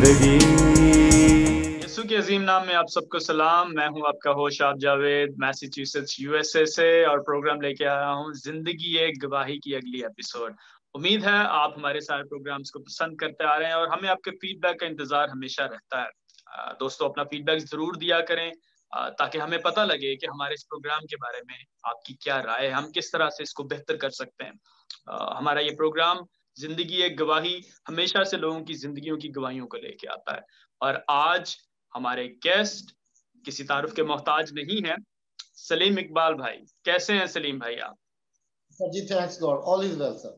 जिंदगी। यीशु के अजीम नाम में आप सबको सलाम। मैं हूं आपका होस्ट आप जावेद, मैसाचुसेट्स यूएसए से, और प्रोग्राम लेके आया हूं जिंदगी एक गवाही की अगली एपिसोड। उम्मीद है आप हमारे सारे प्रोग्राम्स को पसंद करते आ रहे हैं और हमें आपके फीडबैक का इंतजार हमेशा रहता है। दोस्तों, अपना फीडबैक जरूर दिया करें ताकि हमें पता लगे कि हमारे इस प्रोग्राम के बारे में आपकी क्या राय है, हम किस तरह से इसको बेहतर कर सकते हैं। हमारा ये प्रोग्राम जिंदगी एक गवाही हमेशा से लोगों की जिंदगियों की गवाहियों को लेके आता है, और आज हमारे गेस्ट किसी तारुफ के मोहताज नहीं है, सलीम इकबाल भाई। कैसे हैं सलीम भाई आप? Sir ji, thanks God, all is well sir.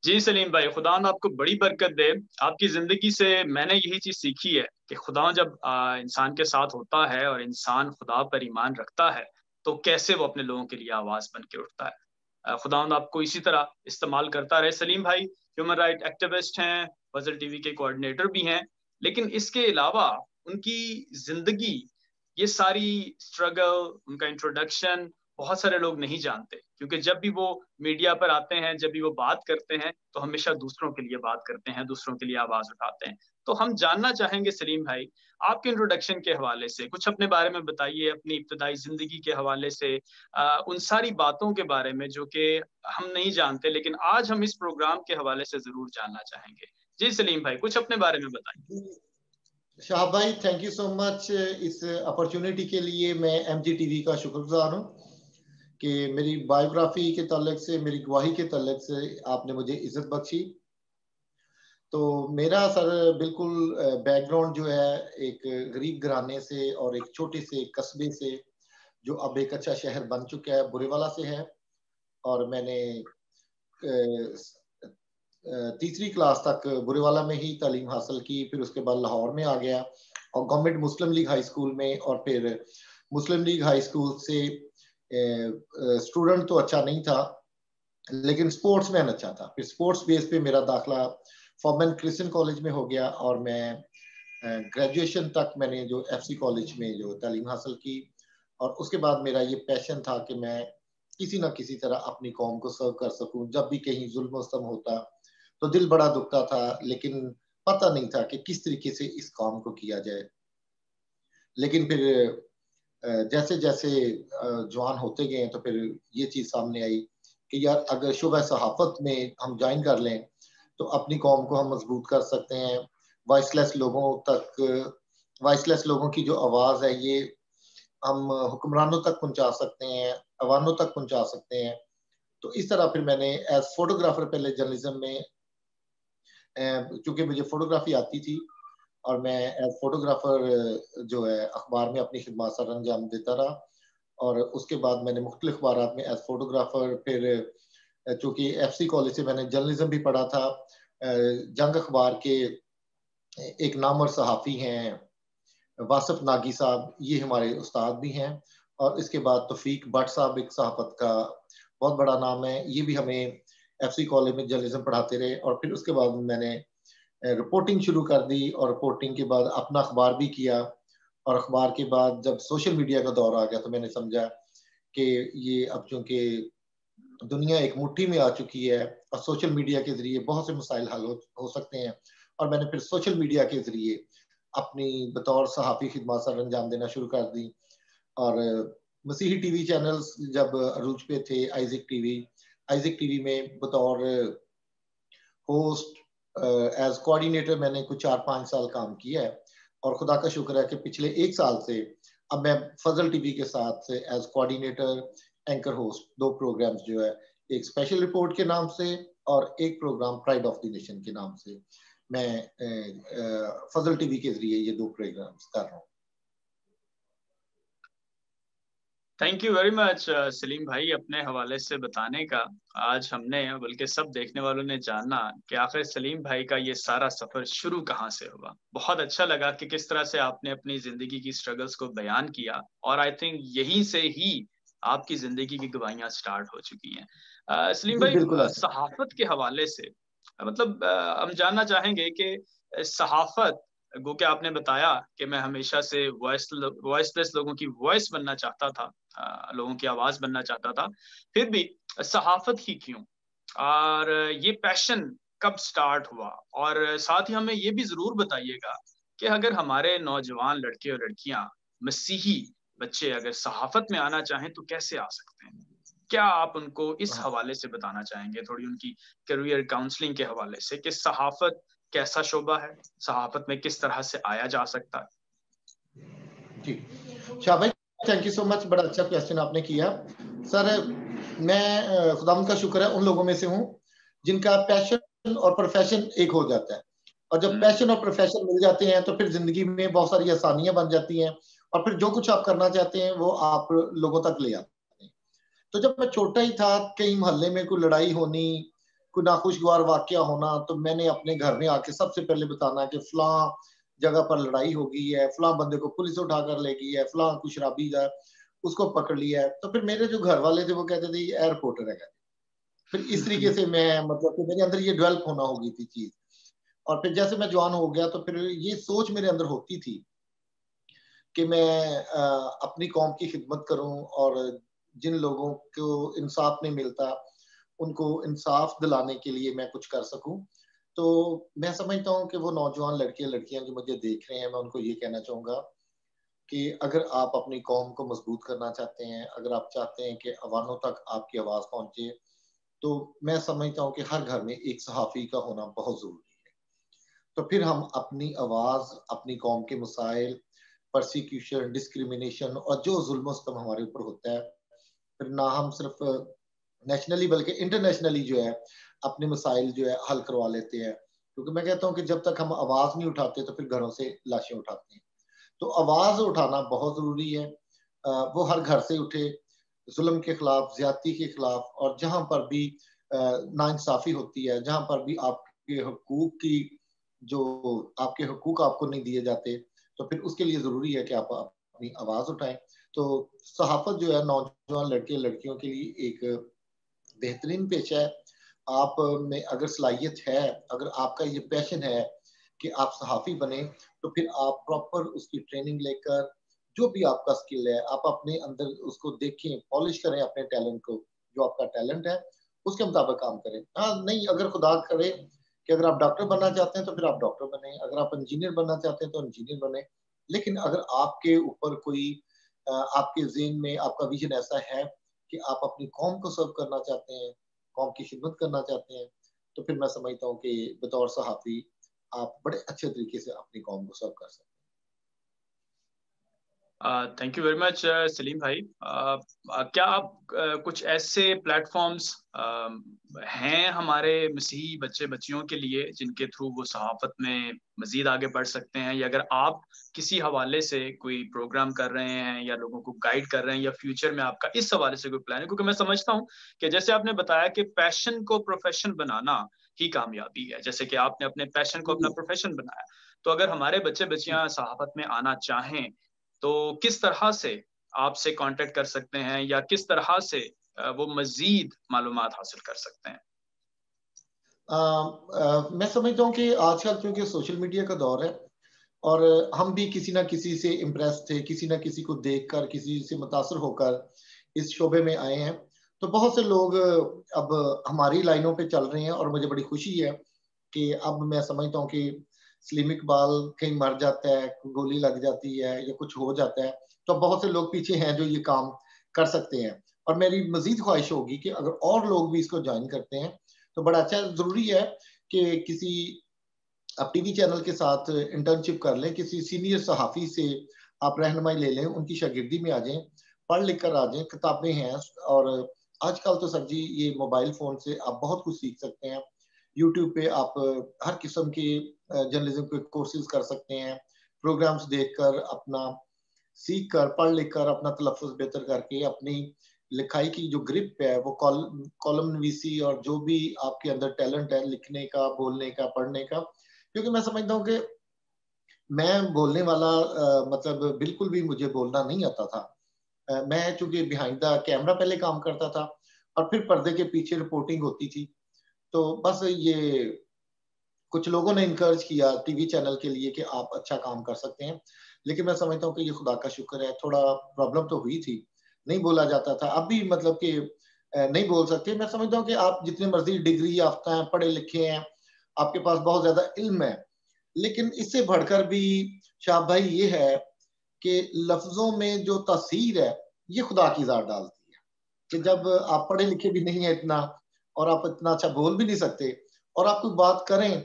जी सलीम भाई, खुदा न आपको बड़ी बरकत दे। आपकी जिंदगी से मैंने यही चीज सीखी है कि खुदा जब इंसान के साथ होता है और इंसान खुदा पर ईमान रखता है तो कैसे वो अपने लोगों के लिए आवाज बन के उठता है। खुदा न आपको इसी तरह इस्तेमाल करता रहे। सलीम भाई ह्यूमन राइट एक्टिविस्ट हैं, फजल टीवी के कोऑर्डिनेटर भी हैं, लेकिन इसके अलावा उनकी जिंदगी, ये सारी स्ट्रगल, उनका इंट्रोडक्शन बहुत सारे लोग नहीं जानते, क्योंकि जब भी वो मीडिया पर आते हैं, जब भी वो बात करते हैं तो हमेशा दूसरों के लिए बात करते हैं, दूसरों के लिए आवाज उठाते हैं। तो हम जानना चाहेंगे सलीम भाई, आपके इंट्रोडक्शन के हवाले से कुछ अपने बारे में बताइए, अपनी इब्तदाई जिंदगी के हवाले से, उन सारी बातों के बारे में जो कि हम नहीं जानते, लेकिन आज हम इस प्रोग्राम के हवाले से जरूर जानना चाहेंगे। जी सलीम भाई, कुछ अपने बारे में बताइए। शाह भाई, थैंक यू सो मच इस अपॉर्चुनिटी के लिए। मैं एमजी टीवी का शुक्रगुजार हूँ कि मेरी बायोग्राफी के ताल्लुक से, मेरी गवाही के ताल्लुक से आपने मुझे इज्जत बख्शी। तो मेरा सर बिल्कुल बैकग्राउंड जो है, एक गरीब घराने से और एक छोटे से कस्बे से जो अब एक अच्छा शहर बन चुका है, बुरेवाला से है। और मैंने तीसरी क्लास तक बुरेवाला में ही तालीम हासिल की। फिर उसके बाद लाहौर में आ गया और गवर्नमेंट मुस्लिम लीग हाई स्कूल में, और फिर मुस्लिम लीग हाई स्कूल से स्टूडेंट तो अच्छा नहीं था लेकिन स्पोर्ट्स मैन अच्छा था। फिर स्पोर्ट्स बेस पे मेरा दाखला फॉर्मन क्रिश्चियन कॉलेज में हो गया और मैं ग्रेजुएशन तक मैंने जो एफसी कॉलेज में जो तालीम हासिल की। और उसके बाद मेरा ये पैशन था कि मैं किसी ना किसी तरह अपनी कौम को सर्व कर सकूं। जब भी कहीं जुल्म सितम होता तो दिल बड़ा दुखता था, लेकिन पता नहीं था कि किस तरीके से इस काम को किया जाए। लेकिन फिर जैसे जैसे जवान होते गए तो फिर ये चीज सामने आई कि यार, अगर शुबह सहाफत में हम ज्वाइन कर लें तो अपनी कौम को हम मजबूत कर सकते हैं। वॉइसलेस लोगों की जो आवाज है, ये हम हुक्मरानों तक पहुंचा सकते हैं, अवानों तक पहुंचा सकते हैं। तो इस तरह फिर मैंने एज फोटोग्राफर, पहले जर्नलिज्म में, चूंकि मुझे फोटोग्राफी आती थी और मैं एज फोटोग्राफर जो है अखबार में अपनी खिदमत सर अंजाम देता रहा। और उसके बाद मैंने मुख्तलिफ अखबारात में एज फोटोग्राफर, फिर चूंकि एफसी कॉलेज से मैंने जर्नलिज्म भी पढ़ा था, जंग अखबार के एक नामवर सहाफ़ी हैं वासिफ नागी साहब, ये हमारे उस्ताद भी हैं। और इसके बाद तौफीक भट्ट साहब, एक सहाफत का बहुत बड़ा नाम है, ये भी हमें एफसी कॉलेज में जर्नलिज्म पढ़ाते रहे। और फिर उसके बाद मैंने रिपोर्टिंग शुरू कर दी और रिपोर्टिंग के बाद अपना अखबार भी किया। और अखबार के बाद जब सोशल मीडिया का दौर आ गया तो मैंने समझा कि ये अब चूंकि दुनिया एक मुट्ठी में आ चुकी है और सोशल मीडिया के जरिए बहुत से मसाइल हल हो सकते हैं। और मैंने फिर सोशल मीडिया के जरिए अपनी बतौर सहाफ़ी खिदमत सर अंजाम देना शुरू कर दी। और मसीही टीवी चैनल्स जब अरूज पे थे, आइजक टीवी में बतौर होस्ट एज कोऑर्डिनेटर मैंने कुछ 4-5 साल काम किया है। और खुदा का शुक्र है कि पिछले 1 साल से अब मैं फजल टीवी के साथ as coordinator, anchor host 2 programs जो है, एक स्पेशल रिपोर्ट के नाम से और एक program pride of the nation के नाम से, मैं फजल टीवी के जरिए ये 2 प्रोग्राम्स कर रहा हूँ। Thank you very much Salim भाई, अपने हवाले से बताने का। आज हमने, बल्कि सब देखने वालों ने जाना कि आखिर सलीम भाई का ये सारा सफर शुरू कहाँ से हुआ। बहुत अच्छा लगा कि किस तरह से आपने अपनी जिंदगी की स्ट्रगल्स को बयान किया, और आई थिंक यहीं से ही आपकी जिंदगी की गवाहियां स्टार्ट हो चुकी हैं। सलीम भाई, सहाफत के हवाले से मतलब हम जानना चाहेंगे कि सहाफत, गो के आपने बताया कि मैं हमेशा से वॉइसलेस लोगों की वॉइस बनना चाहता था, लोगों की आवाज बनना चाहता था, फिर भी सहाफत ही क्यों, और ये पैशन कब स्टार्ट हुआ, और साथ ही हमें ये भी जरूर बताइएगा कि अगर हमारे नौजवान लड़के और लड़कियां, मसीही बच्चे अगर सहाफत में आना चाहें तो कैसे आ सकते हैं? क्या आप उनको इस हाँ हवाले से बताना चाहेंगे, थोड़ी उनकी करियर काउंसलिंग के हवाले से, कि सहाफत कैसा शोबा है, सहाफत में किस तरह से आया जा सकता है? जी, शाह भाई, थैंक यू सो मच, बड़ा अच्छा क्वेश्चन आपने किया सर। मैं खुदावंद का शुक्र है उन लोगों में से हूँ जिनका पैशन और प्रोफेशन एक हो जाता है, और जब पैशन और प्रोफेशन मिल जाते हैं तो फिर जिंदगी में बहुत सारी आसानियां बन जाती हैं, और फिर जो कुछ आप करना चाहते हैं वो आप लोगों तक ले आते हैं। तो जब मैं छोटा ही था, कहीं मोहल्ले में कोई लड़ाई होनी, कोई नाखुशगवार वाकया होना, तो मैंने अपने घर में आके सबसे पहले बताना कि फलां जगह पर लड़ाई हो गई है, फलां बंदे को पुलिस उठाकर ले गई है, फलां कुछ शराबी है उसको पकड़ लिया है। तो फिर मेरे जो घर वाले थे वो कहते थे ये एयरपोर्टर है। फिर इस तरीके से मैं मतलब कि मेरे अंदर ये डेवलप होना हो गई थी चीज। और फिर जैसे मैं जवान हो गया तो फिर ये सोच मेरे अंदर होती थी कि मैं अपनी कौम की खिदमत करूं, और जिन लोगों को इंसाफ नहीं मिलता उनको इंसाफ दिलाने के लिए मैं कुछ कर सकूं। तो मैं समझता हूं कि वो नौजवान लड़के लड़कियां जो मुझे देख रहे हैं, मैं उनको ये कहना चाहूंगा कि अगर आप अपनी कौम को मजबूत करना चाहते हैं, अगर आप चाहते हैं कि अवानों तक आपकी आवाज पहुंचे, तो मैं समझता हूं कि हर घर में एक सहाफी का होना बहुत जरूरी है। तो फिर हम अपनी आवाज, अपनी कौम के मसाइल, परसिक्यूशन, डिस्क्रिमिनेशन और जो जुल्म सितम हमारे ऊपर होता है, फिर ना हम सिर्फ नेशनली बल्कि इंटरनेशनली जो है अपने मसाइल जो है हल करवा लेते हैं। क्योंकि मैं कहता हूँ कि जब तक हम आवाज नहीं उठाते तो फिर घरों से लाशें उठाते हैं। तो आवाज उठाना बहुत जरूरी है। वो हर घर से उठे, जुल्म के खिलाफ, ज्यादती के खिलाफ, और जहां पर भी नाइंसाफी होती है, जहां पर भी आपके हकूक की जो आपके हकूक आपको नहीं दिए जाते, तो फिर उसके लिए जरूरी है कि आप अपनी आवाज उठाएं। तो सहाफत जो है नौजवान लड़के लड़कियों के लिए एक बेहतरीन पेशा है। आप में अगर सलाहियत है, अगर आपका ये पैशन है कि आप सहाफी बने, तो फिर आप प्रॉपर उसकी ट्रेनिंग लेकर जो भी आपका स्किल है आप अपने अंदर उसको देखें, पॉलिश करें अपने टैलेंट को, जो आपका टैलेंट है उसके मुताबिक काम करें। हाँ नहीं, अगर खुदा करे कि अगर आप डॉक्टर बनना चाहते हैं तो फिर आप डॉक्टर बने, अगर आप इंजीनियर बनना चाहते हैं तो इंजीनियर बने। लेकिन अगर आपके ऊपर कोई आपके ज़हन में आपका विजन ऐसा है कि आप अपनी कौम को सर्व करना चाहते हैं, कौम की खिदमत करना चाहते हैं, तो फिर मैं समझता हूँ कि बतौर सहाफ़ी आप बड़े अच्छे तरीके से अपनी कौम को सर्व कर सकते हैं। Thank you very much Salim भाई। क्या आप कुछ ऐसे प्लेटफॉर्म्स हैं हमारे मसीही बच्चे बच्चियों के लिए जिनके थ्रू वो सहाफत में मजीद आगे बढ़ सकते हैं, या अगर आप किसी हवाले से कोई प्रोग्राम कर रहे हैं या लोगों को गाइड कर रहे हैं, या फ्यूचर में आपका इस हवाले से कोई प्लान है? क्योंकि मैं समझता हूँ कि जैसे आपने बताया कि पैशन को प्रोफेशन बनाना ही कामयाबी है, जैसे कि आपने अपने पैशन को अपना प्रोफेशन बनाया। तो अगर हमारे बच्चे बच्चियां सहाफत में आना चाहें तो किस तरह से आपसे कांटेक्ट कर सकते हैं, या किस तरह से वो मजीद मालूमात हासिल कर सकते हैं? मैं समझता हूँ कि आजकल क्योंकि सोशल मीडिया का दौर है, और हम भी किसी ना किसी से इम्प्रेस थे, किसी ना किसी को देखकर, किसी से मुतासर होकर इस शोबे में आए हैं। तो बहुत से लोग अब हमारी लाइनों पे चल रहे हैं, और मुझे बड़ी खुशी है कि अब मैं समझता हूँ कि सलीम इकबाल कहीं मर जाता है, गोली लग जाती है या कुछ हो जाता है, तो बहुत से लोग पीछे हैं जो ये काम कर सकते हैं। और मेरी मजीद ख्वाहिश होगी कि अगर और लोग भी इसको ज्वाइन करते हैं तो बड़ा अच्छा। जरूरी है कि किसी आप टीवी चैनल के साथ इंटर्नशिप कर लें, किसी सीनियर सहाफ़ी से आप रहनुमाई ले लें, उनकी शागिर्दी में आ जाएं, पढ़ लिख कर आ जाएं, किताबें हैं। और आजकल तो सर जी ये मोबाइल फ़ोन से आप बहुत कुछ सीख सकते हैं। यूट्यूब पे आप हर किस्म के जर्नलिज्म के कोर्सेज कर सकते हैं, प्रोग्राम्स देखकर अपना सीख कर, पढ़ लिख कर अपना तलफ़ुज़ बेहतर करके अपनी लिखाई की जो ग्रिप है वो कॉलम नवीसी और जो भी आपके अंदर टैलेंट है लिखने का, बोलने का, पढ़ने का। क्योंकि मैं समझता हूँ कि मैं बोलने वाला मतलब बिल्कुल भी मुझे बोलना नहीं आता था। मैं चूंकि बिहाइंड द कैमरा पहले काम करता था और फिर पर्दे के पीछे रिपोर्टिंग होती थी। तो बस ये कुछ लोगों ने इनकरेज किया टीवी चैनल के लिए कि आप अच्छा काम कर सकते हैं। लेकिन मैं समझता हूँ कि ये खुदा का शुक्र है, थोड़ा प्रॉब्लम तो हुई थी, नहीं बोला जाता था। अब भी मतलब कि नहीं बोल सकते। मैं समझता हूँ कि आप जितने मर्जी डिग्री याफ्ता हैं, पढ़े लिखे हैं, आपके पास बहुत ज्यादा इल्म है, लेकिन इससे बढ़कर भी शाह भाई ये है कि लफ्जों में जो तासीर है ये खुदा की जात डालती है, कि जब आप पढ़े लिखे भी नहीं है इतना और आप इतना अच्छा बोल भी नहीं सकते और आप कोई बात करें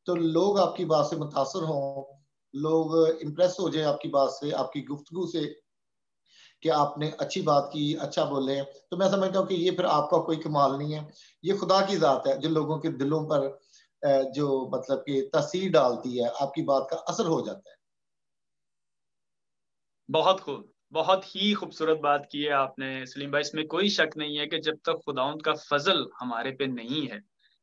तो लोग आपकी बात से मुतासर हों, लोग इम्प्रेस हो जाए आपकी बात से, आपकी गुफ्तगू से, कि आपने अच्छी बात की, अच्छा बोले, तो मैं समझता हूँ कि ये फिर आपका कोई कमाल नहीं है, ये खुदा की जात है जो लोगों के दिलों पर जो मतलब कि तासीर डालती है, आपकी बात का असर हो जाता है। बहुत खूब, बहुत ही खूबसूरत बात की है आपने सलीम भाई। इसमें कोई शक नहीं है कि जब तक खुदाउंद का फजल हमारे पे नहीं है,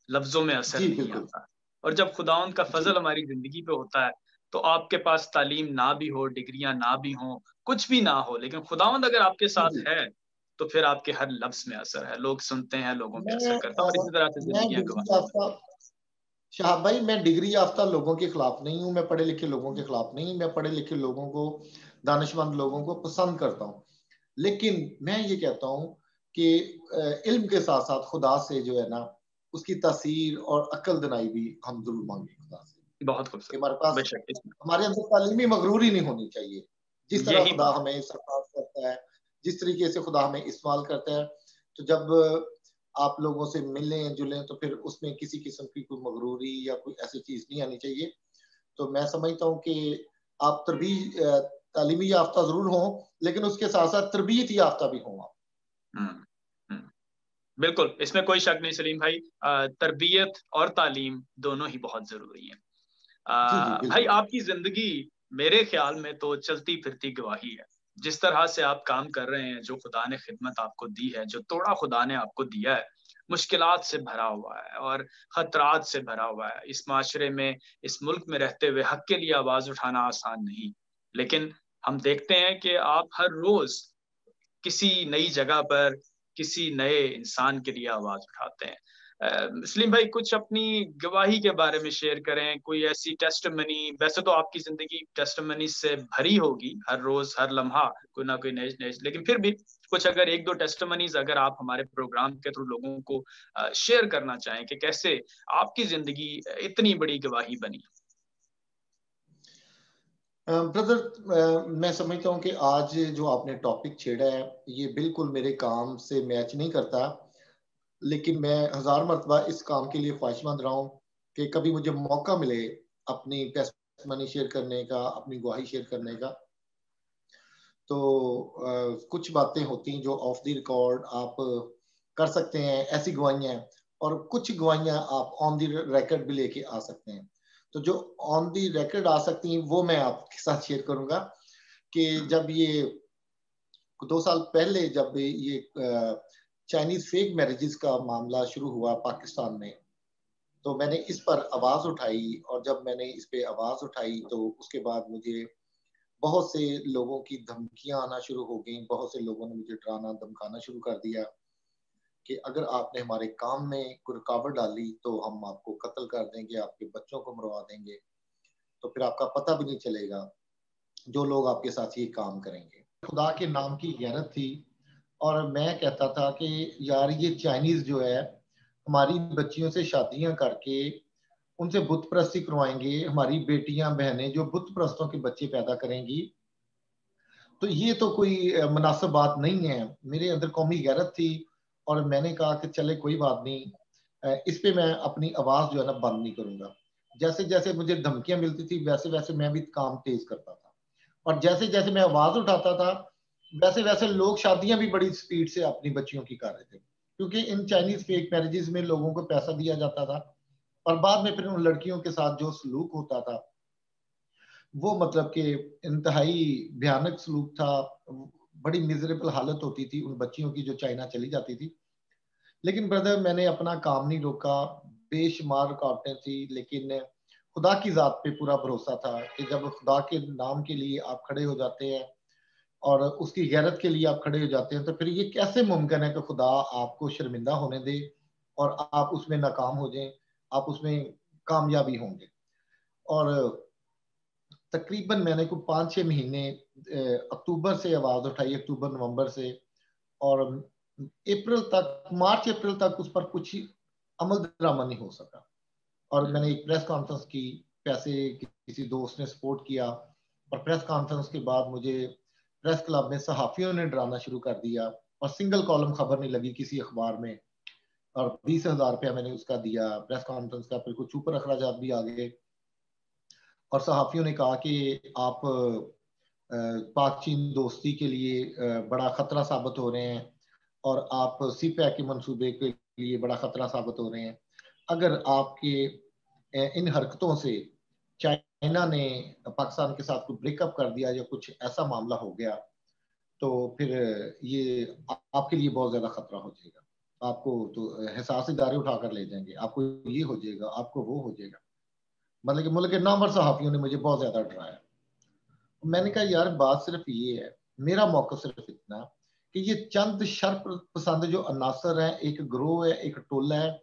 लफ्जों में असर जी नहीं बिल्कुल। आता। और जब खुदाउंद का जी फजल हमारी जिंदगी पे होता है, तो आपके पास तालीम ना भी हो, डिग्रियां ना भी हो, कुछ भी ना हो, लेकिन खुदावंद अगर आपके जी साथ जी। है तो फिर आपके हर लफ्ज में असर है, लोग सुनते हैं, लोगों पे असर करता है, और इसी तरह से मैं जिंदगियां डिग्री गवार हो याफ्ता, शाह भाई मैं डिग्री याफ्ता लोगों के खिलाफ नहीं हूँ, मैं पढ़े लिखे लोगों के खिलाफ नहीं, मैं पढ़े लिखे लोगों को, दानिशमंद लोगों को पसंद करता हूँ, लेकिन मैं ये कहता हूँ कि इल्म के साथ साथ खुदा से जो है ना उसकी तासीर और अक्ल दनाई भी हम जरूर मांगे खुदा से, जाती। बहुत कि खूबसूरत, हमारे पास, बेशक इसमें हमारे अंदर तालीमी मगरूरी नहीं होनी चाहिए। जिस तरह यही खुदा बात। हमें सरफराज करता है, जिस तरीके से खुदा हमें इस्तेमाल करता है, तो जब आप लोगों से मिलें जुलें तो फिर उसमें किसी किस्म की कोई मगरूरी या कोई ऐसी चीज नहीं आनी चाहिए। तो मैं समझता हूँ कि आप तालीमी याफ्ता जरूर हों, लेकिन उसके साथ साथ तरबियत याफ्ता भी हों आप। हम्म हम्म। बिल्कुल, इसमें कोई शक नहीं सलीम भाई। तरबियत और तालीम दोनों ही बहुत जरूरी है। जी जी भाई बिल्कुल। आपकी जिंदगी मेरे ख्याल में तो चलती फिरती गवाही है। जिस तरह से आप काम कर रहे हैं, जो खुदा ने खिदमत आपको दी है, जो तोड़ा खुदा ने आपको दिया है, मुश्किलात से भरा हुआ है और खतरात से भरा हुआ है। इस माशरे में, इस मुल्क में रहते हुए हक के लिए आवाज उठाना आसान नहीं, लेकिन हम देखते हैं कि आप हर रोज किसी नई जगह पर किसी नए इंसान के लिए आवाज उठाते हैं। मुस्लिम भाई, कुछ अपनी गवाही के बारे में शेयर करें, कोई ऐसी टेस्टमनी। वैसे तो आपकी जिंदगी टेस्टमनी से भरी होगी, हर रोज हर लम्हा कोई ना कोई नए नए, लेकिन फिर भी कुछ अगर एक दो टेस्टमनीज अगर आप हमारे प्रोग्राम के थ्रू लोगों को शेयर करना चाहें कि कैसे आपकी जिंदगी इतनी बड़ी गवाही बनी। ब्रदर, मैं समझता हूँ कि आज जो आपने टॉपिक छेड़ा है ये बिल्कुल मेरे काम से मैच नहीं करता, लेकिन मैं हजार मरतबा इस काम के लिए ख्वाहिशमंद रहा हूँ कि कभी मुझे मौका मिले अपनी टेस्टमनी शेयर करने का, अपनी गवाही शेयर करने का। तो कुछ बातें होती हैं जो ऑफ द रिकॉर्ड आप कर सकते हैं, ऐसी गवाहियां, और कुछ गवाहियां आप ऑन द रिकॉर्ड भी लेके आ सकते हैं। तो जो ऑन द रिकॉर्ड आ सकती हैं वो मैं आपके साथ शेयर करूंगा कि जब ये 2 साल पहले जब ये चाइनीज फेक मैरिजेस का मामला शुरू हुआ पाकिस्तान में, तो मैंने इस पर आवाज उठाई, और जब मैंने इस पे आवाज उठाई तो उसके बाद मुझे बहुत से लोगों की धमकियां आना शुरू हो गई, बहुत से लोगों ने मुझे डराना धमकाना शुरू कर दिया कि अगर आपने हमारे काम में कोई रुकावट डाली तो हम आपको कत्ल कर देंगे, आपके बच्चों को मरवा देंगे, तो फिर आपका पता भी नहीं चलेगा जो लोग आपके साथ ये काम करेंगे। खुदा के नाम की गैरत थी, और मैं कहता था कि यार ये चाइनीज जो है हमारी बच्चियों से शादियां करके उनसे बुत परस्ती करवाएंगे, हमारी बेटियां बहनें जो बुत परस्तों के बच्चे पैदा करेंगी, तो ये तो कोई मुनासिब बात नहीं है। मेरे अंदर कौमी गैरत थी, और मैंने कहा कि चले कोई बात नहीं, इस पे मैं अपनी आवाज जो है ना बंद नहीं करूंगा। जैसे जैसे मुझे धमकियां मिलती थी वैसे वैसे मैं भी काम तेज करता था, और जैसे जैसे मैं आवाज उठाता था वैसे वैसे लोग शादियां भी बड़ी स्पीड से अपनी बच्चियों की कर रहे थे, क्योंकि इन चाइनीज फेक मैरिजेस में लोगों को पैसा दिया जाता था, और बाद में फिर उन लड़कियों के साथ जो सलूक होता था वो मतलब कि इंतहाई भयानक सलूक था। बड़ी मिजरेबल हालत होती थी उन बच्चियों की जो चाइना चली जाती थी। लेकिन ब्रदर मैंने अपना काम नहीं रोका, बेशुमार रुकावटें थी, लेकिन खुदा की जात पे पूरा भरोसा था कि जब खुदा के नाम के लिए आप खड़े हो जाते हैं और उसकी गैरत के लिए आप खड़े हो जाते हैं, तो फिर ये कैसे मुमकिन है कि खुदा आपको शर्मिंदा होने दे और आप उसमें नाकाम हो जाएं, आप उसमें कामयाबी होंगे। और तकरीबन मैंने को 5-6 महीने अक्टूबर से आवाज उठाई, अक्टूबर नवंबर से, और अप्रैल तक, मार्च अप्रैल तक उस पर कुछ अमल दरामद नहीं हो सका। और मैंने एक प्रेस कॉन्फ्रेंस की, पैसे किसी दोस्त ने सपोर्ट किया, और प्रेस कॉन्फ्रेंस के बाद मुझे प्रेस क्लब में सहाफियों ने डराना शुरू कर दिया, और सिंगल कॉलम खबर नहीं लगी किसी अखबार में, और 20,000 रुपया मैंने उसका दिया प्रेस कॉन्फ्रेंस का, फिर कुछ ऊपर अखराजात भी आ गए, और सहाफियों ने कहा कि आप पाक चीन दोस्ती के लिए बड़ा खतरा साबित हो रहे हैं, और आप सी पैक के मंसूबे के लिए बड़ा खतरा साबित हो रहे हैं। अगर आपके इन हरकतों से चाइना ने पाकिस्तान के साथ कोई ब्रेकअप कर दिया या कुछ ऐसा मामला हो गया, तो फिर ये आपके लिए बहुत ज्यादा खतरा हो जाएगा, आपको तो हिसास इदारे उठा कर ले जाएंगे, आपको ये हो जाएगा, आपको वो हो जाएगा। मतलब कि मुल्क के नामवर सहाफियों ने मुझे बहुत ज्यादा डराया। मैंने कहा यार बात सिर्फ ये है, मेरा मौका सिर्फ इतना कि ये चंद शर पसंद जो अनासर है, एक ग्रोह है, एक टोला है,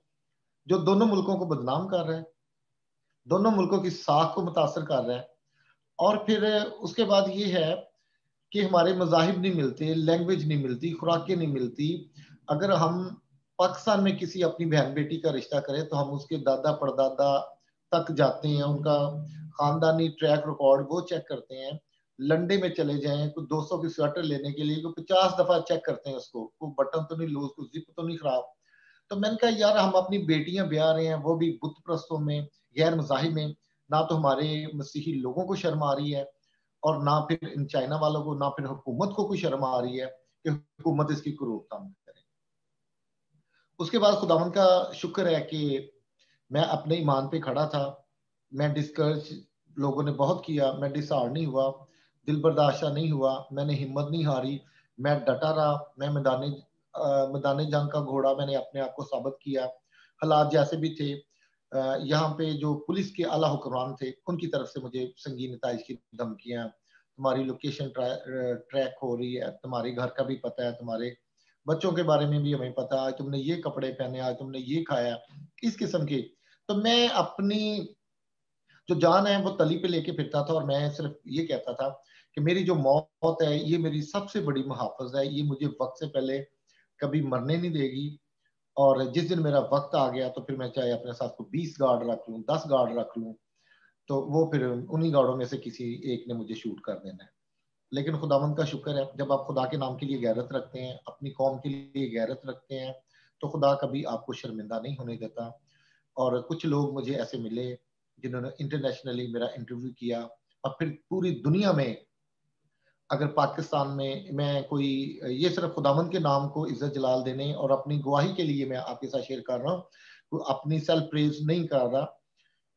जो दोनों मुल्कों को बदनाम कर रहा है, दोनों मुल्कों की साख को मुतासर कर रहा है। और फिर उसके बाद ये है कि हमारे मजाहिब नहीं मिलते, लैंग्वेज नहीं मिलती, खुराकें नहीं मिलती। अगर हम पाकिस्तान में किसी अपनी बहन बेटी का रिश्ता करें तो हम उसके दादा परदादा तक जाते हैं, उनका खानदानी ट्रैक रिकॉर्ड वो चेक करते हैं। लंडे में चले जाएं, कोई 200 की स्वेटर लेने के लिए 50 दफा चेक करते हैं उसको, कोई बटन तो नहीं लूज, कोई जिप तो नहीं खराब। तो मैंने कहा यार हम अपनी बेटियां ब्याह रहे हैं, वो भी बुत प्रस्तों में, गैर मजाहिब में, ना तो हमारे मसीही लोगों को शर्म आ रही है, और ना फिर इन चाइना वालों को, ना फिर हुकूमत को कोई शर्म आ रही है कि हुकूमत इसकी कोई रोकथाम करे। उसके बाद खुदावंद का शुक्र है कि मैं अपने ईमान पे खड़ा था। मैं डिस्करेज, लोगों ने बहुत किया, मैं डिसहार्ड नहीं हुआ, दिल बर्दाश्त नहीं हुआ, मैंने हिम्मत नहीं हारी, मैं डटा रहा। मैं मैदान जंग का घोड़ा मैंने अपने आप को साबित किया। हालात जैसे भी थे, यहाँ पे जो पुलिस के आला हुक्मरान थे उनकी तरफ से मुझे संगीन नताइज की धमकियां, तुम्हारी लोकेशन ट्रैक हो रही है, तुम्हारे घर का भी पता है, तुम्हारे बच्चों के बारे में भी हमें पता है, तुमने ये कपड़े पहने, आज तुमने ये खाया, इस किस्म के। तो मैं अपनी जो जान है वो तली पे लेके फिरता था, और मैं सिर्फ ये कहता था कि मेरी जो मौत है ये मेरी सबसे बड़ी मुहाफिज है, ये मुझे वक्त से पहले कभी मरने नहीं देगी। और जिस दिन मेरा वक्त आ गया तो फिर मैं चाहे अपने साथ को 20 गार्ड रख लूं, 10 गार्ड रख लूं, तो वो फिर उन्हीं गार्डों में से किसी एक ने मुझे शूट कर देना है। लेकिन खुदावंद का शुक्र है, जब आप खुदा के नाम के लिए गैरत रखते हैं, अपनी कौम के लिए गैरत रखते हैं, तो खुदा कभी आपको शर्मिंदा नहीं होने देता। और कुछ लोग मुझे ऐसे मिले जिन्होंने इंटरनेशनली मेरा इंटरव्यू किया, और फिर पूरी दुनिया में, अगर पाकिस्तान में मैं कोई, ये सिर्फ खुदावंद के नाम को इज्जत जलाल देने और अपनी गवाही के लिए मैं आपके साथ शेयर कर रहा हूँ, अपनी सेल्फ प्रेज नहीं कर रहा,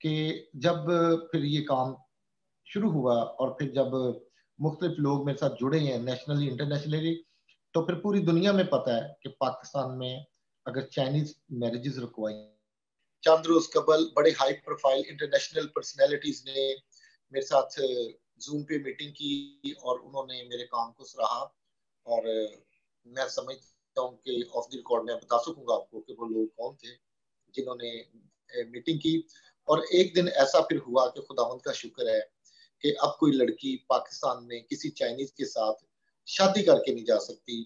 कि जब फिर ये काम शुरू हुआ और फिर जब मुख्तलिफ लोग मेरे साथ जुड़े हैं नेशनली इंटरनेशनली, तो फिर पूरी दुनिया में पता है कि पाकिस्तान में अगर चाइनीज मैरिजेस रुकवाई। चंद रोज कबल बड़े हाई प्रोफाइल इंटरनेशनल पर्सनैलिटीज ने मेरे साथ जूम पे मीटिंग की, और उन्होंने मेरे काम को सराहा। और मैं समझता हूँ कि ऑफ द रिकॉर्ड मैं बता सकूंगा आपको कि वो लोग कौन थे जिन्होंने मीटिंग की। और एक दिन ऐसा फिर हुआ कि खुदावंद का शुक्र है कि अब कोई लड़की पाकिस्तान में किसी चाइनीज के साथ शादी करके नहीं जा सकती।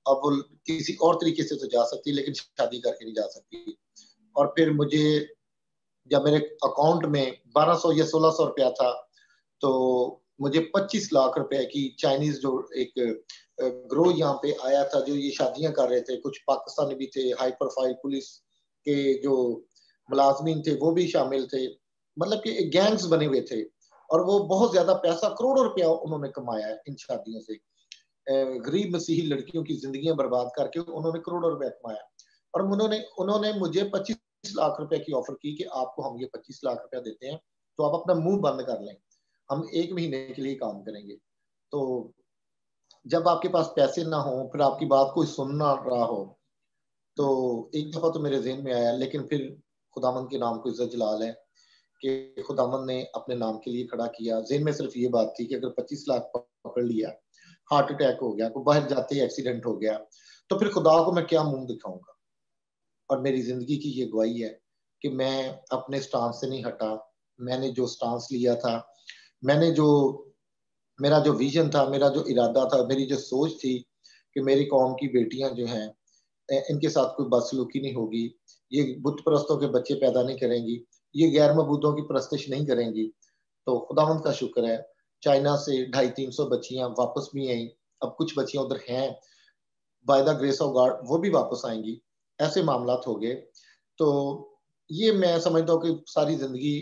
अब वो किसी और तरीके से तो जा सकती, लेकिन शादी करके नहीं जा सकती। और फिर मुझे, जब मेरे अकाउंट में 1200 या 1600 रुपया था, तो मुझे 25 लाख रुपए की चाइनीज जो एक ग्रोह यहाँ पे आया था, जो ये शादियां कर रहे थे, कुछ पाकिस्तानी भी थे, हाई प्रोफाइल पुलिस के जो मुलाजमीन थे वो भी शामिल थे, मतलब कि गैंग्स बने हुए थे। और वो बहुत ज्यादा पैसा, करोड़ों रुपया उन्होंने कमाया है इन शादियों से। गरीब मसीही लड़कियों की जिंदगियां बर्बाद करके उन्होंने करोड़ों रुपया कमाया। और उन्होंने मुझे 25 लाख रुपए की ऑफर की कि आपको हम ये 25 लाख रुपया देते हैं, तो आप अपना मुंह बंद कर लें, हम 1 महीने के लिए काम करेंगे। तो जब आपके पास पैसे ना हो, फिर आपकी बात कोई सुन ना रहा हो, तो एक दफा तो मेरे जहन में आया, लेकिन फिर खुदामंद के नाम को इज्जत जलाल है कि खुदामंद ने अपने नाम के लिए खड़ा किया। जहन में सिर्फ ये बात थी कि अगर 25 लाख पकड़ लिया, हार्ट अटैक हो गया, कोई बाहर जाते ही एक्सीडेंट हो गया, तो फिर खुदा को मैं क्या मुंह दिखाऊंगा। और मेरी जिंदगी की ये गवाही है कि मैं अपने स्टांस से नहीं हटा। मैंने जो स्टांस लिया था, मैंने जो, मेरा जो विजन था, मेरा जो इरादा था, मेरी जो सोच थी कि मेरी कौम की बेटियां जो हैं इनके साथ कोई बदसलूकी नहीं होगी, ये बुत परस्तों के बच्चे पैदा नहीं करेंगी, ये गैर मबूदों की परस्तिश नहीं करेंगी। तो खुदावंद का शुक्र है, चाइना से 250-300 बच्चियां वापस भी आई, अब कुछ बच्चियां उधर हैं, by the grace of God वो भी वापस आएंगी। ऐसे मामला हो गए। तो ये मैं समझता हूँ कि सारी जिंदगी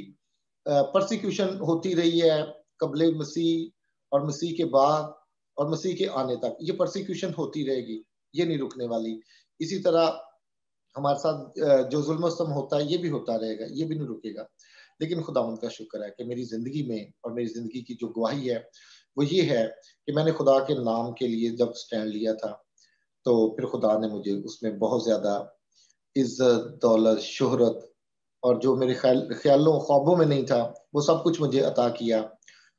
परसिक्यूशन होती रही है, कबले मसीह और मसीह के बाद और मसीह के आने तक ये परसिक्यूशन होती रहेगी, ये नहीं रुकने वाली। इसी तरह हमारे साथ जो जुल्म सितम होता है ये भी होता रहेगा, ये भी नहीं रुकेगा। लेकिन खुदावंद का शुक्र है कि मेरी जिंदगी में और मेरी जिंदगी की जो गवाही है वो ये है कि मैंने खुदा के नाम के लिए जब स्टैंड लिया था, तो फिर खुदा ने मुझे उसमें बहुत ज्यादा इज्जत, दौलत, शोहरत और जो मेरे ख्यालों ख्वाबों में नहीं था वो सब कुछ मुझे अता किया।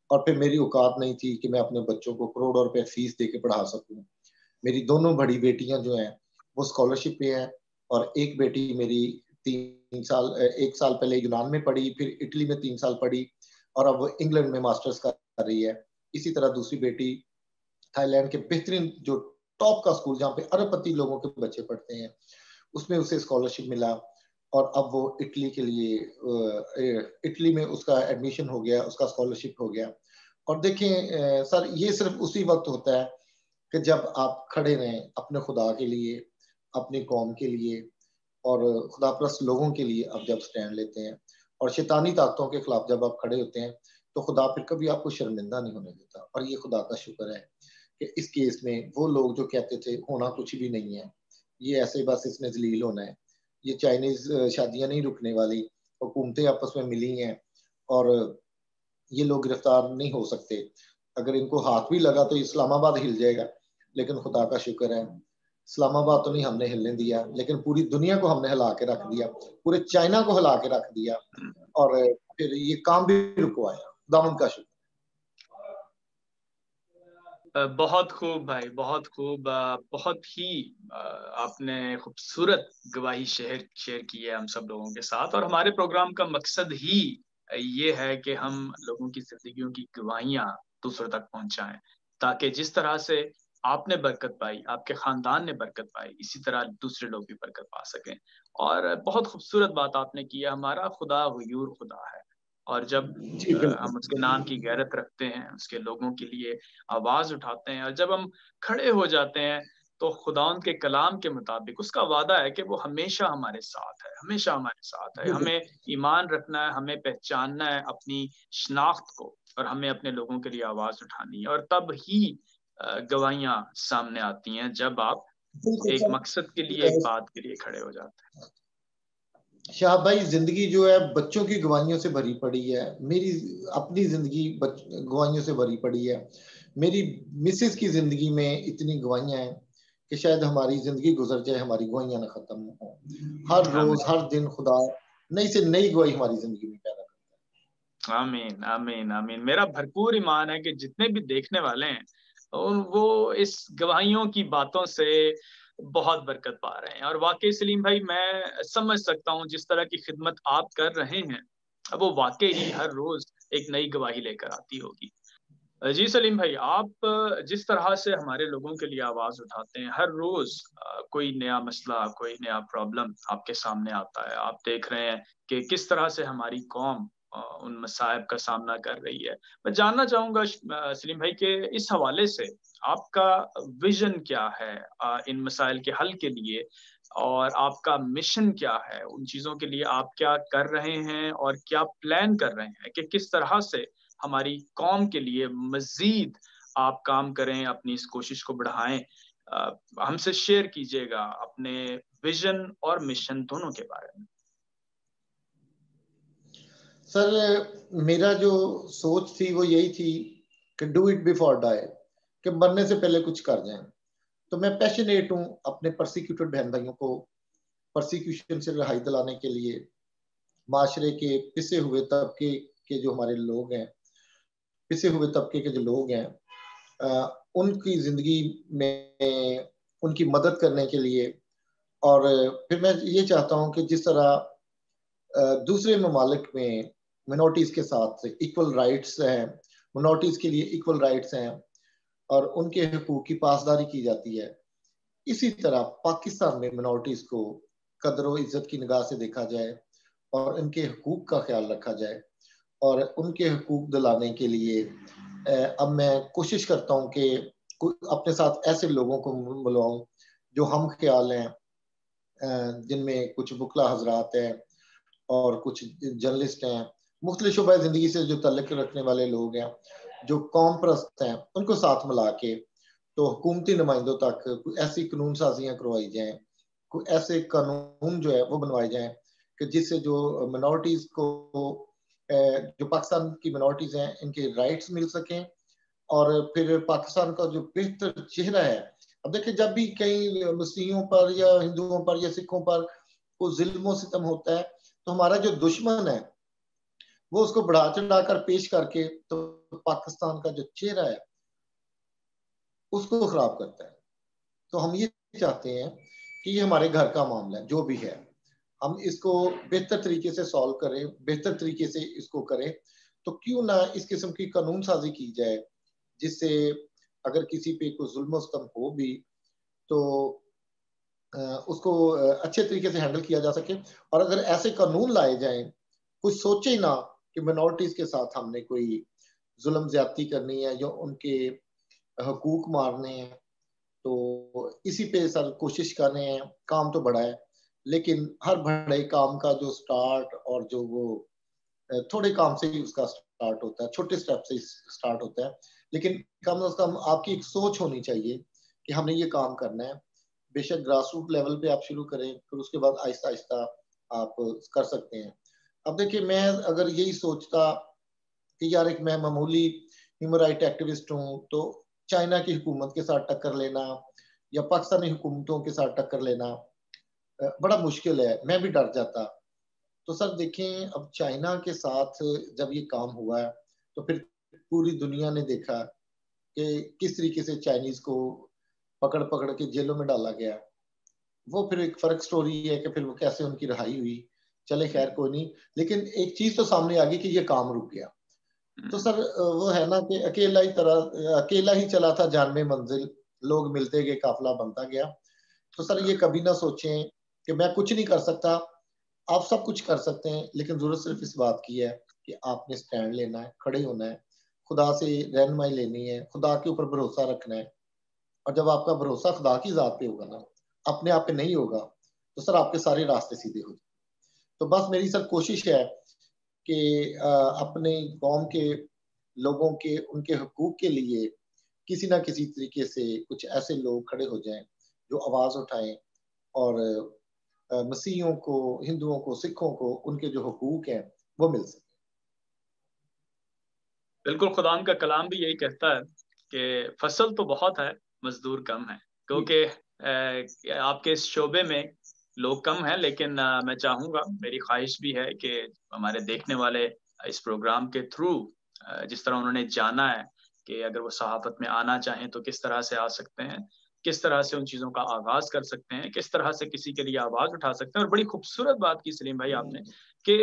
और फिर मेरी औकात नहीं थी कि मैं अपने बच्चों को करोड़ों रुपए फीस दे के पढ़ा सकूं। मेरी दोनों बड़ी बेटियां जो हैं वो स्कॉलरशिप पे हैं, और एक बेटी मेरी 3 साल 1 साल पहले यूनान में पढ़ी, फिर इटली में 3 साल पढ़ी, और अब इंग्लैंड में मास्टर्स कर रही है। इसी तरह दूसरी बेटी थाईलैंड के बेहतरीन जो टॉप का स्कूल जहाँ पे अरबपति लोगों के बच्चे पढ़ते हैं उसमें उसे स्कॉलरशिप मिला, और अब वो इटली के लिए इटली में उसका एडमिशन हो गया, उसका स्कॉलरशिप हो गया। और देखें सर, ये सिर्फ उसी वक्त होता है कि जब आप खड़े रहें अपने खुदा के लिए, अपनी कौम के लिए और खुदा परस्त लोगों के लिए। आप जब स्टैंड लेते हैं और शैतानी ताकतों के खिलाफ जब आप खड़े होते हैं, तो खुदा फिर कभी आपको शर्मिंदा नहीं होने देता। और ये खुदा का शुक्र है कि इस केस में वो लोग जो कहते थे होना कुछ भी नहीं है, ये ऐसे बस इसमें जलील होना है, ये चाइनीज शादियां नहीं रुकने वाली, हुकूमतें आपस में मिली हैं और ये लोग गिरफ्तार नहीं हो सकते, अगर इनको हाथ भी लगा तो इस्लामाबाद हिल जाएगा। लेकिन खुदा का शुक्र है, इस्लामाबाद तो नहीं हमने हिलने दिया, लेकिन पूरी दुनिया को हमने हिला के रख दिया, पूरे चाइना को हिला के रख दिया, और फिर ये काम भी रुकवाया। दामन का शुक्र। बहुत खूब भाई, बहुत खूब। बहुत ही आपने खूबसूरत गवाही शेयर की है हम सब लोगों के साथ। और हमारे प्रोग्राम का मकसद ही ये है कि हम लोगों की जिंदगियों की गवाहियां दूसरों तक पहुंचाएं, ताकि जिस तरह से आपने बरकत पाई, आपके खानदान ने बरकत पाई, इसी तरह दूसरे लोग भी बरकत पा सकें। और बहुत खूबसूरत बात आपने की है, हमारा खुदा हुयूर खुदा है, और जब जी बिल्कुल। हम उसके नाम की गैरत रखते हैं, उसके लोगों के लिए आवाज उठाते हैं, और जब हम खड़े हो जाते हैं, तो खुदावंद के कलाम के मुताबिक उसका वादा है कि वो हमेशा हमारे साथ है, हमेशा हमारे साथ है। हमें ईमान रखना है, हमें पहचानना है अपनी शनाख्त को, और हमें अपने लोगों के लिए आवाज उठानी है। और तब ही गवाहियां सामने आती हैं, जब आप बिल्कुल एक मकसद के लिए, एक बात के लिए खड़े हो जाते हैं। शाह भाई, जिंदगी जो है बच्चों की गवाहियों से भरी पड़ी है। मेरी अपनी जिंदगी गवाहियों से भरी पड़ी है। मेरी मिसेस की जिंदगी में इतनी गवाहियां हैं कि शायद हमारी जिंदगी गुजर जाए, हमारी गवाहियां ना खत्म हो। हर रोज आमीन, हर दिन खुदा नई से नई गवाही हमारी जिंदगी में पैदा करता आमीन, आमीन, आमीन। मेरा भरपूर ईमान है कि जितने भी देखने वाले हैं, वो इस गवाहियों की बातों से बहुत बरकत पा रहे हैं। और वाकई सलीम भाई, मैं समझ सकता हूँ जिस तरह की खिदमत आप कर रहे हैं, वो वाकई ही हर रोज एक नई गवाही लेकर आती होगी। जी सलीम भाई, आप जिस तरह से हमारे लोगों के लिए आवाज उठाते हैं, हर रोज कोई नया मसला, कोई नया प्रॉब्लम आपके सामने आता है। आप देख रहे हैं कि किस तरह से हमारी कौम उन मसाइब का सामना कर रही है। मैं जानना चाहूंगा सलीम भाई कि इस हवाले से आपका विजन क्या है इन मसाइल के हल के लिए, और आपका मिशन क्या है, उन चीजों के लिए आप क्या कर रहे हैं और क्या प्लान कर रहे हैं कि किस तरह से हमारी कौम के लिए मजीद आप काम करें, अपनी इस कोशिश को बढ़ाएं। हमसे शेयर कीजिएगा अपने विजन और मिशन दोनों के बारे में। सर, मेरा जो सोच थी वो यही थी कि डू इट बिफोर डाई, कि मरने से पहले कुछ कर जाएं। तो मैं पैशनेट हूँ अपने परसिक्यूटेड बहन भाइयों को परसिक्यूशन से रिहाई दिलाने के लिए। माशरे के पिसे हुए तबके के जो हमारे लोग हैं, पिसे हुए तबके के जो लोग हैं, उनकी जिंदगी में उनकी मदद करने के लिए। और फिर मैं ये चाहता हूँ कि जिस तरह दूसरे ममालिक में मिनोरिटीज के साथ इक्वल राइट्स हैं, मिनोरिटीज के लिए इक्वल राइट्स हैं और उनके हकूक की पासदारी की जाती है, इसी तरह पाकिस्तान में मिनोरिटीज को कदर व इज्जत की निगाह से देखा जाए और उनके हुकूक का ख्याल रखा जाए, और उनके हुकूक दिलाने के लिए अब मैं कोशिश करता हूँ कि अपने साथ ऐसे लोगों को मिलवाऊं जो हम ख्याल हैं, जिनमें कुछ बुकला हजरात हैं और कुछ जर्नलिस्ट हैं, मुख्तलिफ शुबा जिंदगी से जो तल्लुक़ रखने वाले लोग हैं, जो कौम परस्त हैं, उनको साथ मिला के तो हुकूमती नुमाइंदों तक ऐसी कानून साजियाँ करवाई जाएं, कोई ऐसे कानून जो है वो बनवाए जाएं कि जिससे जो मिनॉरिटीज को, जो पाकिस्तान की मिनॉरिटीज हैं, इनके राइट्स मिल सकें, और फिर पाकिस्तान का जो बेहतर चेहरा है। अब देखिए, जब भी कई मसीहियों पर या हिंदुओं पर या सिखों पर कोई जुल्म सितम होता है, तो हमारा जो दुश्मन है वो उसको बढ़ा चढ़ाकर पेश करके तो पाकिस्तान का जो चेहरा है उसको खराब करता है। तो हम ये चाहते हैं कि ये हमारे घर का मामला है, जो भी है हम इसको बेहतर तरीके से सॉल्व करें, बेहतर तरीके से इसको करें। तो क्यों ना इस किस्म की कानून साजी की जाए, जिससे अगर किसी पे कोई जुल्म सितम हो भी तो उसको अच्छे तरीके से हैंडल किया जा सके। और अगर ऐसे कानून लाए जाएं, कुछ सोचे ही ना कि मिनॉरिटीज के साथ हमने कोई जुल्म ज्यादती करनी है या उनके हकूक मारने हैं, तो इसी पे सर कोशिश कर रहे हैं। काम तो बड़ा है, लेकिन हर बड़े काम का जो स्टार्ट और जो वो थोड़े काम से ही उसका स्टार्ट होता है, छोटे स्टेप से स्टार्ट होता है। लेकिन कम से कम आपकी एक सोच होनी चाहिए कि हमने ये काम करना है। बेशक ग्रास रूट लेवल पे आप शुरू करें, फिर उसके बाद आहिस्ता आहिस्ता आप कर सकते हैं। अब देखिए, मैं अगर यही सोचता कि यार एक मैं मामूली ह्यूमन राइट एक्टिविस्ट हूँ, तो चाइना की हुकूमत के साथ टक्कर लेना या पाकिस्तानी हुकूमतों के साथ टक्कर लेना बड़ा मुश्किल है, मैं भी डर जाता। तो सर देखें, अब चाइना के साथ जब ये काम हुआ है, तो फिर पूरी दुनिया ने देखा कि किस तरीके से चाइनीज को पकड़ पकड़ के जेलों में डाला गया। वो फिर एक फर्क स्टोरी है कि फिर वो कैसे उनकी रिहाई हुई। चले खैर कोई नहीं, लेकिन एक चीज तो सामने आ गई कि ये काम रुक गया। तो सर वो है ना कि अकेला ही चला था जानवे मंजिल, लोग मिलते गए, काफिला बनता गया। तो सर ये कभी ना सोचें कि मैं कुछ नहीं कर सकता। आप सब कुछ कर सकते हैं, लेकिन जरूरत सिर्फ इस बात की है कि आपने स्टैंड लेना है, खड़े होना है, खुदा से रहनुमाई लेनी है, खुदा के ऊपर भरोसा रखना है। और जब आपका भरोसा खुदा की जात पे होगा ना, अपने आप पे नहीं होगा, तो सर आपके सारे रास्ते सीधे हो जाए। तो बस मेरी सर कोशिश है कि अपने कौम के लोगों के उनके हकूक के लिए किसी ना किसी तरीके से कुछ ऐसे लोग खड़े हो जाएं जो आवाज उठाएं, और मसीहियों को, हिंदुओं को, सिखों को उनके जो हकूक हैं वो मिल सके। बिल्कुल, खुदाम का कलाम भी यही कहता है कि फसल तो बहुत है, मजदूर कम है। क्योंकि आपके इस शोबे में लोग कम हैं, लेकिन मैं चाहूंगा, मेरी ख्वाहिश भी है कि हमारे देखने वाले इस प्रोग्राम के थ्रू जिस तरह उन्होंने जाना है कि अगर वो सहाफत में आना चाहें तो किस तरह से आ सकते हैं, किस तरह से उन चीज़ों का आगाज कर सकते हैं, किस तरह से किसी के लिए आवाज उठा सकते हैं। और बड़ी खूबसूरत बात की सलीम भाई आपने कि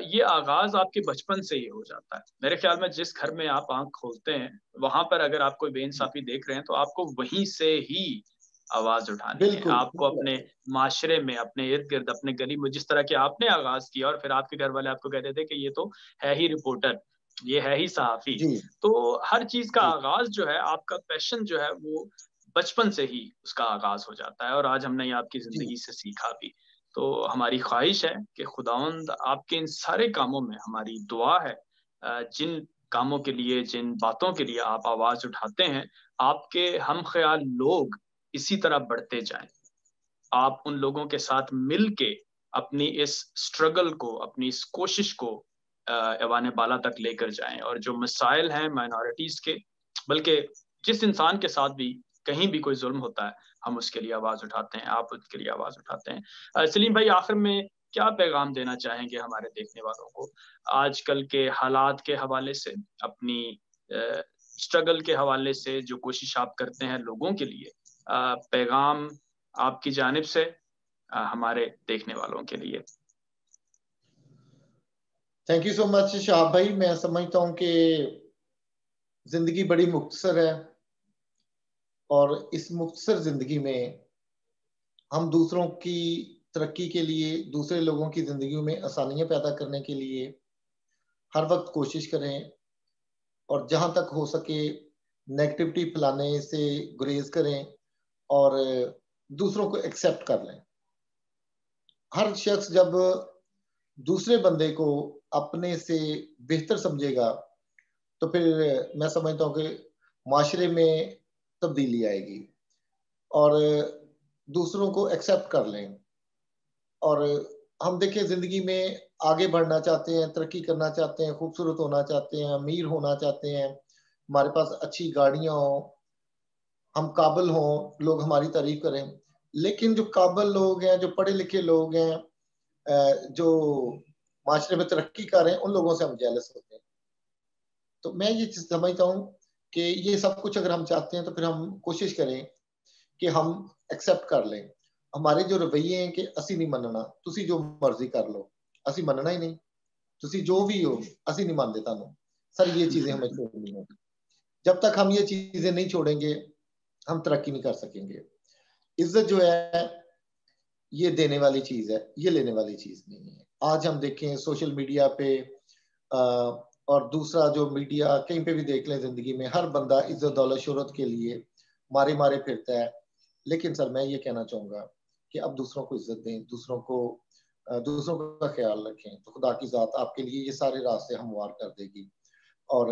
ये आगाज आपके बचपन से ही हो जाता है। मेरे ख्याल में जिस घर में आप आंख खोलते हैं, वहां पर अगर आप कोई बेइंसाफी देख रहे हैं तो आपको वहीं से ही आवाज उठानी है। बिल्कुल आपको अपने माशरे में, अपने इर्द गिर्द, अपने गली में, जिस तरह के आपने आगाज किया और फिर आपके घर वाले आपको कहते थे कि ये तो है ही रिपोर्टर, ये है ही सहाफी। जी तो हर चीज का जी आगाज जो है, आपका पैशन जो है, वो बचपन से ही उसका आगाज हो जाता है। और आज हमने ये आपकी जी जिंदगी से सीखा भी। तो हमारी ख्वाहिश है कि खुदावंद आपके इन सारे कामों में, हमारी दुआ है जिन कामों के लिए, जिन बातों के लिए आप आवाज उठाते हैं, आपके हम ख्याल लोग इसी तरह बढ़ते जाएं। आप उन लोगों के साथ मिल के अपनी इस स्ट्रगल को, अपनी इस कोशिश को ऐवान बाला तक लेकर जाएं। और जो मसाइल हैं माइनॉरिटीज के, बल्कि जिस इंसान के साथ भी कहीं भी कोई जुल्म होता है, हम उसके लिए आवाज उठाते हैं, आप उसके लिए आवाज उठाते हैं। सलीम भाई, आखिर में क्या पैगाम देना चाहेंगे हमारे देखने वालों को, आजकल के हालात के हवाले से, अपनी स्ट्रगल के हवाले से, जो कोशिश आप करते हैं लोगों के लिए, पैगाम आपकी जानिब से हमारे देखने वालों के लिए। Thank you so much Shah भाई। मैं समझता हूँ कि जिंदगी बड़ी मुख्तसर है, और इस मुख्तसर जिंदगी में हम दूसरों की तरक्की के लिए, दूसरे लोगों की जिंदगी में आसानियां पैदा करने के लिए हर वक्त कोशिश करें, और जहां तक हो सके नेगेटिविटी फैलाने से गुरेज करें और दूसरों को एक्सेप्ट कर लें। हर शख्स जब दूसरे बंदे को अपने से बेहतर समझेगा तो फिर मैं समझता हूँ कि माशरे में तब्दीली आएगी, और दूसरों को एक्सेप्ट कर लें। और हम देखें, जिंदगी में आगे बढ़ना चाहते हैं, तरक्की करना चाहते हैं, खूबसूरत होना चाहते हैं, अमीर होना चाहते हैं, हमारे पास अच्छी गाड़ियां हों, हम काबिल हों, लोग हमारी तारीफ करें। लेकिन जो काबिल लोग हैं, जो पढ़े लिखे लोग हैं, जो माशरे में तरक्की कर रहे हैं, उन लोगों से हम जेलस होते हैं। तो मैं ये चीज समझता हूँ कि ये सब कुछ अगर हम चाहते हैं तो फिर हम कोशिश करें कि हम एक्सेप्ट कर लें। हमारे जो रवैये हैं कि असी नहीं मनना, तुसी जो मर्जी कर लो, असी मनना ही नहीं, तुसी जो भी हो असी नहीं मानते तानू सर, ये चीजें हमें छोड़नी है। जब तक हम ये चीजें नहीं छोड़ेंगे हम तरक्की नहीं कर सकेंगे। इज्जत जो है ये देने वाली चीज है, ये लेने वाली चीज नहीं है। आज हम देखें सोशल मीडिया पे और दूसरा जो मीडिया कहीं पे भी देख लें, जिंदगी में हर बंदा इज्जत दौलत शोहरत के लिए मारे मारे फिरता है। लेकिन सर मैं ये कहना चाहूंगा कि अब दूसरों को इज्जत दें, दूसरों का ख्याल रखें, तो खुदा की जात आपके लिए ये सारे रास्ते हमवार कर देगी। और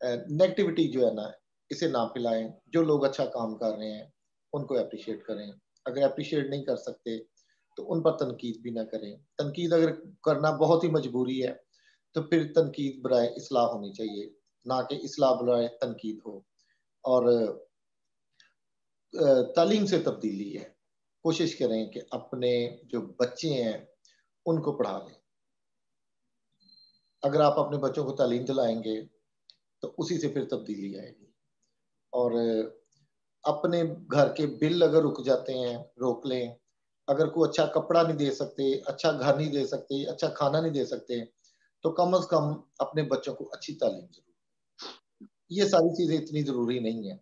नेगेटिविटी जो है ना, इसे ना फैलाएं। जो लोग अच्छा काम कर रहे हैं उनको अप्रिशिएट करें, अगर अप्रिशिएट नहीं कर सकते तो उन पर तनकीद भी ना करें। तनकीद अगर करना बहुत ही मजबूरी है तो फिर तनकीद बराए इस्लाह होनी चाहिए, ना कि इस्लाह बराए तनकीद हो। और तालीम से तब्दीली है। कोशिश करें कि अपने जो बच्चे हैं उनको पढ़ा लें। अगर आप अपने बच्चों को तालीम दिलाएंगे तो उसी से फिर तब्दीली आएगी। और अपने घर के बिल अगर रुक जाते हैं, रोक लें। अगर कोई अच्छा कपड़ा नहीं दे सकते, अच्छा घर नहीं दे सकते, अच्छा खाना नहीं दे सकते, तो कम से कम अपने बच्चों को अच्छी तालीम जरूर। ये सारी चीजें इतनी जरूरी नहीं है।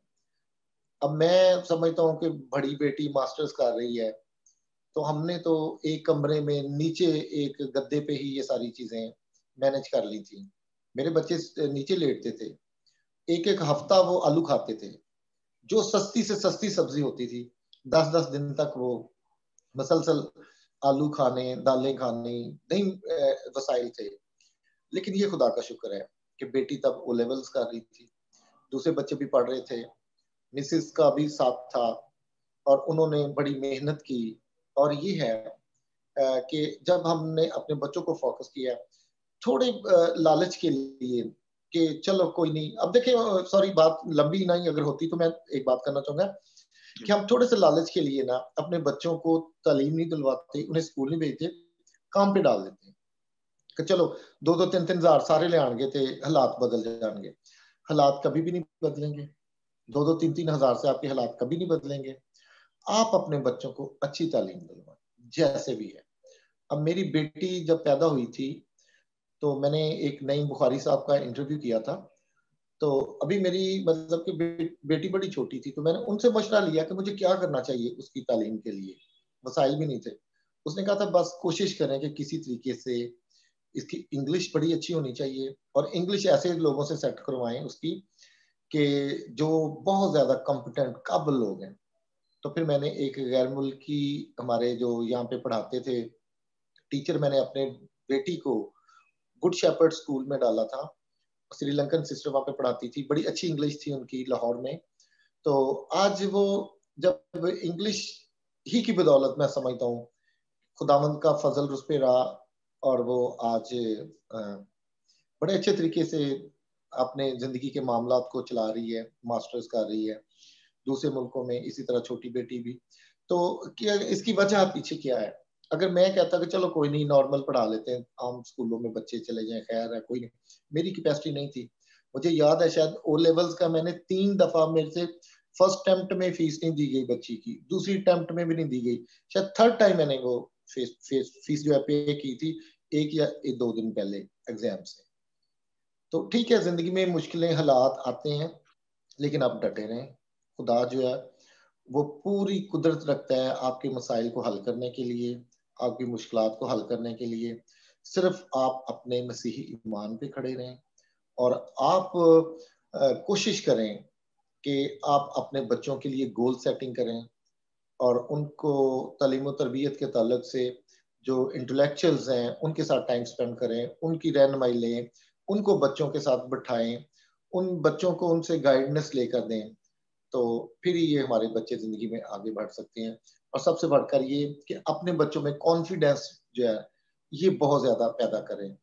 अब मैं समझता हूँ कि बड़ी बेटी मास्टर्स कर रही है, तो हमने तो एक कमरे में नीचे एक गद्दे पे ही ये सारी चीजें मैनेज कर ली थी। मेरे बच्चे नीचे लेटते थे, एक एक हफ्ता वो आलू खाते थे, जो सस्ती से सस्ती सब्जी होती थी। 10-10 दिन तक वो मसलसल आलू खाने, दालें खाने, नहीं वसाइल थे। लेकिन ये खुदा का शुक्र है कि बेटी तब ओ लेवल्स कर रही थी, दूसरे बच्चे भी पढ़ रहे थे, मिसिस का भी साथ था, और उन्होंने बड़ी मेहनत की। और ये है कि जब हमने अपने बच्चों को फोकस किया थोड़े लालच के लिए कि चलो कोई नहीं, अब देखिए सॉरी बात लंबी नहीं अगर होती तो मैं एक बात करना चाहूंगा कि हम थोड़े से लालच के लिए ना अपने बच्चों को तालीम नहीं दिलवाते, उन्हें स्कूल नहीं भेजते, काम पे डाल देते हैं कि चलो 2-2 3-3 हजार सारे ले आएंगे थे, हालात बदल जाएंगे। हालात कभी भी नहीं बदलेंगे। 2-2 3-3 हजार से आपके हालात कभी नहीं बदलेंगे। आप अपने बच्चों को अच्छी तालीम दिलवाएं जैसे भी है। अब मेरी बेटी जब पैदा हुई थी तो मैंने एक नईम बुखारी साहब का इंटरव्यू किया था। तो अभी मेरी मतलब कि बेटी बड़ी छोटी थी, तो मैंने उनसे मशवरा लिया कि मुझे क्या करना चाहिए उसकी तालीम के लिए। वसाइल भी नहीं थे। उसने कहा था बस कोशिश करें कि किसी तरीके से इसकी इंग्लिश बड़ी अच्छी होनी चाहिए, और इंग्लिश ऐसे लोगों से सेट करवाएं उसकी कि जो बहुत ज्यादा कॉम्पिटेंट काबिल लोग हैं। तो फिर मैंने एक गैर मुल्की हमारे जो यहाँ पे पढ़ाते थे टीचर, मैंने अपने बेटी को गुड शेपर्ड स्कूल में डाला था। श्रीलंकन सिस्टर वहां पे पढ़ाती थी, बड़ी अच्छी इंग्लिश थी उनकी लाहौर में। तो आज वो जब इंग्लिश ही की बदौलत मैं समझता हूँ खुदावंद का फजल उस पे रहा, और वो आज बड़े अच्छे तरीके से अपने जिंदगी के मामलात को चला रही है, मास्टर्स कर रही है दूसरे मुल्कों में, इसी तरह छोटी बेटी भी। तो क्या इसकी वजह पीछे क्या है? अगर मैं कहता कि चलो कोई नहीं नॉर्मल पढ़ा लेते हैं, आम स्कूलों में बच्चे चले जाएं, खैर है कोई नहीं, मेरी कैपेसिटी नहीं थी। मुझे याद है शायद ओ लेवल्स का मैंने 3 दफा मेरे से फर्स्ट अटेम्प्ट में फीस नहीं दी गई बच्ची की, दूसरी अटेम्प्ट में भी नहीं दी गई, शायद थर्ड टाइम मैंने वो फीस जो है पे की थी 1 या 2 दिन पहले एग्जाम से। तो ठीक है, जिंदगी में मुश्किलें हालात आते हैं, लेकिन आप डटे रहें। खुदा जो है वो पूरी कुदरत रखता है आपके मसाइल को हल करने के लिए। आपकी मुश्किलात को हल करने के लिए। सिर्फ आप अपने मसीही ईमान पे खड़े रहें और आप कोशिश करें कि आप अपने बच्चों के लिए गोल सेटिंग करें और उनको तालीम और तरबियत के ताल्लुक से जो इंटेलेक्चुअल्स हैं उनके साथ टाइम स्पेंड करें, उनकी रहनुमाई लें, उनको बच्चों के साथ बिठाएं, उन बच्चों को उनसे गाइडेंस लेकर दें, तो फिर ये हमारे बच्चे जिंदगी में आगे बढ़ सकते हैं। और सबसे बढ़कर ये कि अपने बच्चों में कॉन्फिडेंस जो है ये बहुत ज्यादा पैदा करें,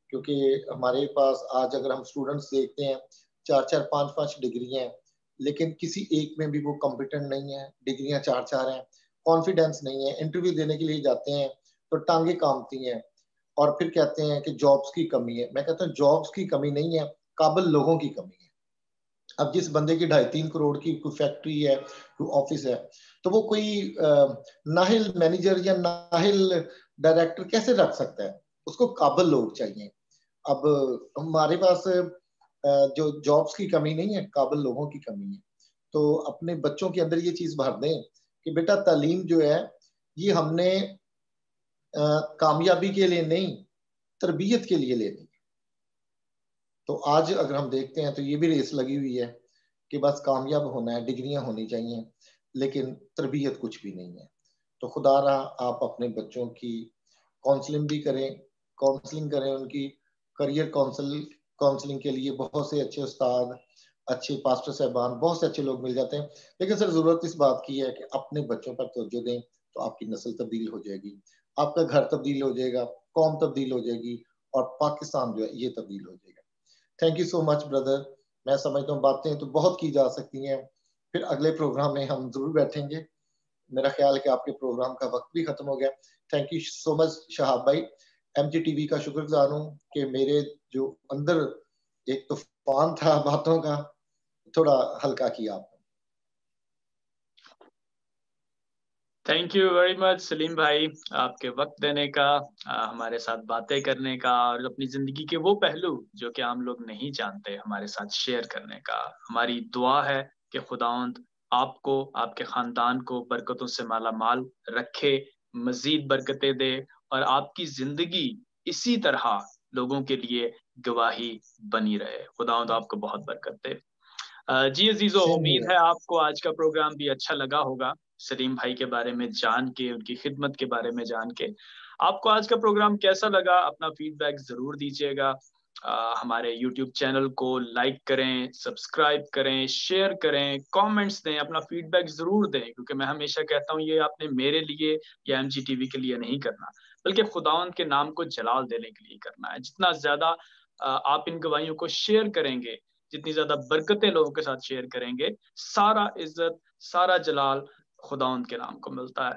क्योंकि हमारे पास आज अगर हम स्टूडेंट्स देखते हैं 4-4, 5-5 डिग्री हैं, लेकिन किसी एक में भी वो कॉम्पिटेंट नहीं है, डिग्रियां 4-4 हैं, कॉन्फिडेंस नहीं है, इंटरव्यू देने के लिए जाते हैं तो टांगे कांपती हैं और फिर कहते हैं कि जॉब्स की कमी है। मैं कहता हूँ जॉब्स की कमी नहीं है, काबिल लोगों की कमी है। अब जिस बंदे की 2.5-3 करोड़ की कोई फैक्ट्री है, कोई ऑफिस है, तो वो कोई नाहिल मैनेजर या नाहिल डायरेक्टर कैसे रख सकता है? उसको काबिल लोग चाहिए। अब हमारे पास जो जॉब्स की कमी नहीं है, काबिल लोगों की कमी है। तो अपने बच्चों के अंदर ये चीज भर दें कि बेटा तालीम जो है ये हमने कामयाबी के लिए नहीं, तरबियत के लिए लेनी है। तो आज अगर हम देखते हैं तो ये भी रेस लगी हुई है कि बस कामयाब होना है, डिग्रियां होनी चाहिए, लेकिन तरबियत कुछ भी नहीं है। तो खुदा रहा आप अपने बच्चों की काउंसलिंग भी करें, उनकी करियर काउंसलिंग के लिए बहुत से अच्छे उस्ताद, अच्छे पास्टर साहबान, बहुत से अच्छे लोग मिल जाते हैं। लेकिन सर जरूरत इस बात की है कि अपने बच्चों पर तवज्जो दें, तो आपकी नस्ल तब्दील हो जाएगी, आपका घर तब्दील हो जाएगा, कौम तब्दील हो जाएगी और पाकिस्तान जो है ये तब्दील हो जाएगा। Thank you so much brother. मैं समझता हूँ बातें तो बहुत की जा सकती हैं, फिर अगले प्रोग्राम में हम जरूर बैठेंगे। मेरा ख्याल है कि आपके प्रोग्राम का वक्त भी खत्म हो गया। Thank you so much Shahab भाई। MGTV का शुक्रगुजार हूँ कि मेरे जो अंदर एक तूफान था बातों का, थोड़ा हल्का किया आपने। Thank you very much Salim भाई, आपके वक्त देने का, हमारे साथ बातें करने का और अपनी जिंदगी के वो पहलू जो कि हम लोग नहीं जानते हमारे साथ शेयर करने का। हमारी दुआ है कि खुदावंद आपको, आपके खानदान को बरकतों से माला माल रखे, मजीद बरकतें दे और आपकी जिंदगी इसी तरह लोगों के लिए गवाही बनी रहे। खुदावंद आपको बहुत बरकत दे। जी अजीजो, उम्मीद है आपको आज का प्रोग्राम भी अच्छा लगा होगा, सलीम भाई के बारे में जान के, उनकी खिदमत के बारे में जान के। आपको आज का प्रोग्राम कैसा लगा? अपना फीडबैक जरूर दीजिएगा। हमारे YouTube चैनल को लाइक करें, सब्सक्राइब करें, शेयर करें, कमेंट्स दें, अपना फीडबैक जरूर दें, क्योंकि मैं हमेशा कहता हूँ ये आपने मेरे लिए या MGTV के लिए नहीं करना, बल्कि खुदावंद के नाम को जलाल देने के लिए करना है। जितना ज्यादा आप इन गवाहियों को शेयर करेंगे, जितनी ज्यादा बरकतें लोगों के साथ शेयर करेंगे, सारा इज्जत, सारा जलाल खुदावंद के नाम को मिलता है।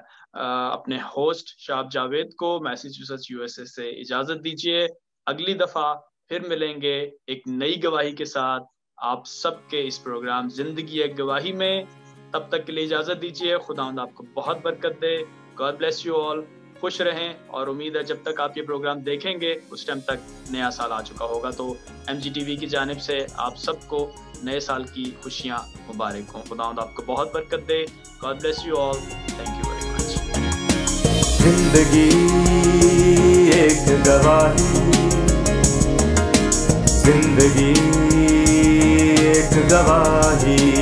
अपने होस्ट शाब जावेद को मैसेच्यूसेट्स USA से इजाजत दीजिए। अगली दफा फिर मिलेंगे एक नई गवाही के साथ आप सबके इस प्रोग्राम जिंदगी एक गवाही में। तब तक के लिए इजाजत दीजिए। खुदावंद आपको बहुत बरकत दे। God bless you all. खुश रहें और उम्मीद है जब तक आप ये प्रोग्राम देखेंगे उस टाइम तक नया साल आ चुका होगा। तो MGTV की जानिब से आप सबको नए साल की खुशियां मुबारक हों। खुदावंद आपको बहुत बरकत दे। God bless you all. Thank you very much. जिंदगी एक गवाही, जिंदगी एक गवाही।